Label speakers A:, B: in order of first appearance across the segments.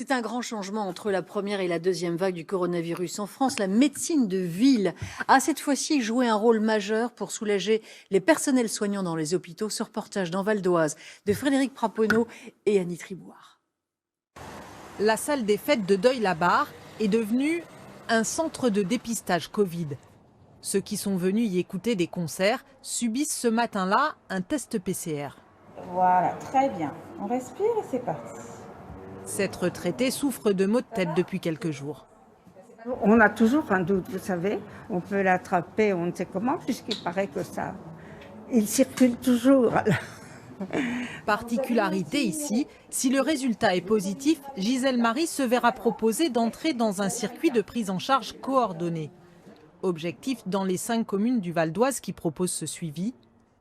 A: C'est un grand changement entre la première et la deuxième vague du coronavirus en France. La médecine de ville a cette fois-ci joué un rôle majeur pour soulager les personnels soignants dans les hôpitaux. Ce reportage dans Val d'Oise de Frédéric Praponneau et Annie Triboire.
B: La salle des fêtes de Deuil-la-Barre est devenue un centre de dépistage Covid. Ceux qui sont venus y écouter des concerts subissent ce matin-là un test PCR.
C: Voilà, très bien. On respire et c'est parti.
B: Cette retraitée souffre de maux de tête depuis quelques jours.
C: On a toujours un doute, vous savez. On peut l'attraper, on ne sait comment, puisqu'il paraît que ça, il circule toujours.
B: Particularité ici, si le résultat est positif, Gisèle Marie se verra proposer d'entrer dans un circuit de prise en charge coordonné. Objectif dans les 5 communes du Val d'Oise qui proposent ce suivi.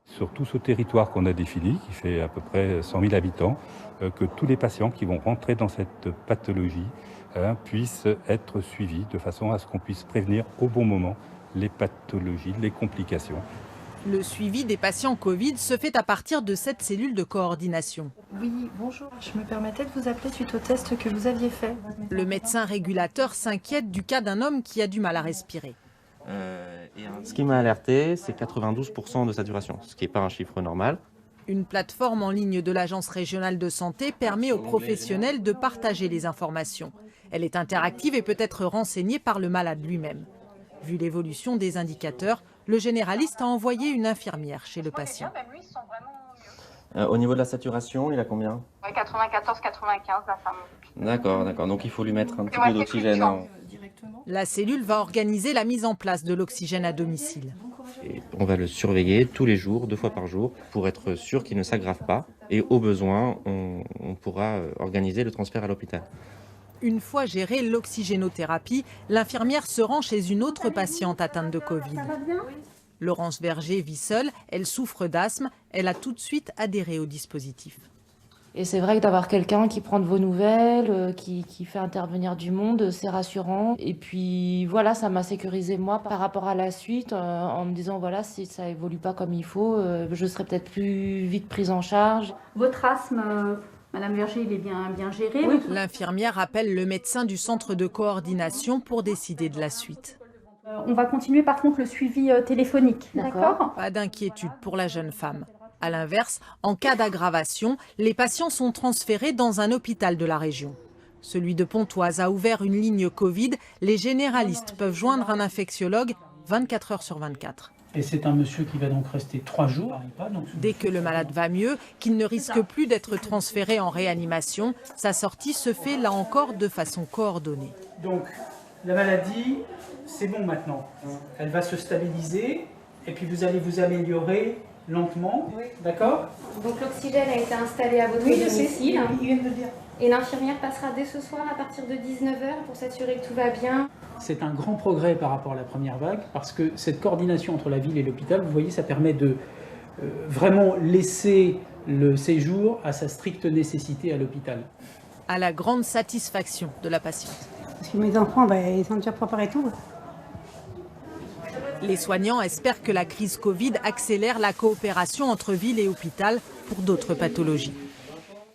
D: Sur tout ce territoire qu'on a défini, qui fait à peu près 100 000 habitants, que tous les patients qui vont rentrer dans cette pathologie puissent être suivis de façon à ce qu'on puisse prévenir au bon moment les pathologies, les complications.
B: Le suivi des patients Covid se fait à partir de cette cellule de coordination.
E: Oui, bonjour. Je me permettais de vous appeler suite au test que vous aviez fait.
B: Le médecin régulateur s'inquiète du cas d'un homme qui a du mal à respirer.
F: Ce qui m'a alerté, c'est 92% de saturation, ce qui n'est pas un chiffre normal.
B: Une plateforme en ligne de l'Agence régionale de santé permet aux professionnels de partager les informations. Elle est interactive et peut être renseignée par le malade lui-même. Vu l'évolution des indicateurs, le généraliste a envoyé une infirmière chez le patient.
F: Au niveau de la saturation, il a combien?
G: 94-95, la femme.
F: D'accord. Donc il faut lui mettre un petit peu d'oxygène.
B: La cellule va organiser la mise en place de l'oxygène à domicile.
F: Et on va le surveiller tous les jours, 2 fois par jour, pour être sûr qu'il ne s'aggrave pas. Et au besoin, on pourra organiser le transfert à l'hôpital.
B: Une fois gérée l'oxygénothérapie, l'infirmière se rend chez une autre patiente atteinte de Covid. Laurence Berger vit seule, elle souffre d'asthme, elle a tout de suite adhéré au dispositif.
H: Et c'est vrai que d'avoir quelqu'un qui prend de vos nouvelles, qui fait intervenir du monde, c'est rassurant. Et puis voilà, ça m'a sécurisé moi par rapport à la suite, en me disant voilà, si ça évolue pas comme il faut, je serai peut-être plus vite prise en charge.
I: Votre asthme, Madame Berger, il est bien géré.
B: Oui. L'infirmière appelle le médecin du centre de coordination pour décider de la suite.
I: On va continuer par contre le suivi téléphonique. D'accord.
B: Pas d'inquiétude pour la jeune femme. A l'inverse, en cas d'aggravation, les patients sont transférés dans un hôpital de la région. Celui de Pontoise a ouvert une ligne Covid. Les généralistes peuvent joindre un infectiologue 24 heures sur 24.
J: Et c'est un monsieur qui va donc rester 3 jours.
B: Dès que le malade va mieux, qu'il ne risque plus d'être transféré en réanimation, sa sortie se fait là encore de façon coordonnée.
J: Donc la maladie, c'est bon maintenant. Elle va se stabiliser et puis vous allez vous améliorer lentement, oui. D'accord?
K: Donc l'oxygène a été installé à votre domicile. Et l'infirmière passera dès ce soir à partir de 19h pour s'assurer que tout va bien.
J: C'est un grand progrès par rapport à la première vague parce que cette coordination entre la ville et l'hôpital, vous voyez, ça permet de vraiment laisser le séjour à sa stricte nécessité à l'hôpital.
B: À la grande satisfaction de la patiente.
L: Parce que mes enfants, ils ont déjà préparé tout.
B: Les soignants espèrent que la crise Covid accélère la coopération entre ville et hôpital pour d'autres pathologies.